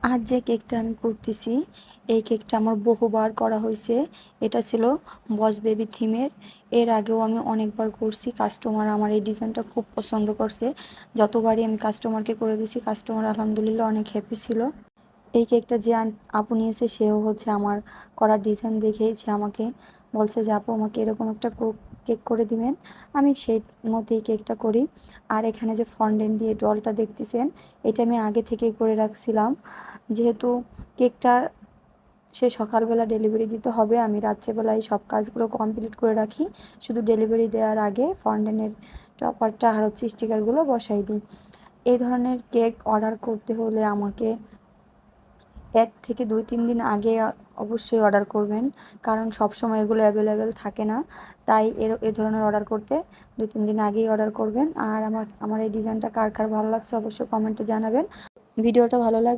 আজ যে কেকটা আমি করতেছি, এই কেকটা আমার বহুবার করা হয়েছে। এটা ছিল বস বেবি থিমের। এর আগেও আমি অনেকবার করছি। কাস্টমার আমার এই ডিজাইনটা খুব পছন্দ করছে। যতবারই আমি কাস্টমারকে করে দিয়েছি, কাস্টমার আলহামদুলিল্লাহ অনেক হ্যাপি ছিল। এই কেকটা যে আপু নিয়েছে, সেও হচ্ছে আমার করা ডিজাইন দেখেই সে আমাকে বলছে যে আপু আমাকে এরকম একটা কেক করে দিবেন। আমি সেই মতেই কেকটা করি। আর এখানে যে ফন্ডেন্ট দিয়ে ডলটা দেখতেছেন, এটা আমি আগে থেকেই করে রাখছিলাম। যেহেতু কেকটা সে সকালবেলা ডেলিভারি দিতে হবে, আমি রাত্রেবেলায় সব কাজগুলো কমপ্লিট করে রাখি। শুধু ডেলিভারি দেওয়ার আগে ফন্ডেন্টের টপারটা আর হচ্ছে স্টিকারগুলো বসাই দিই। এই ধরনের কেক অর্ডার করতে হলে আমাকে 1 থেকে 2-3 দিন আগে অবশ্যই অর্ডার করবেন, কারণ সব সময় এগুলো অ্যাভেলেবেল থাকে না। তাই এ ধরনের অর্ডার করতে 2-3 দিন আগেই অর্ডার করবেন। আর আমার এই ডিজাইনটা কার কার ভালো লাগছে অবশ্যই কমেন্টে জানাবেন। ভিডিওটা ভালো লাগলে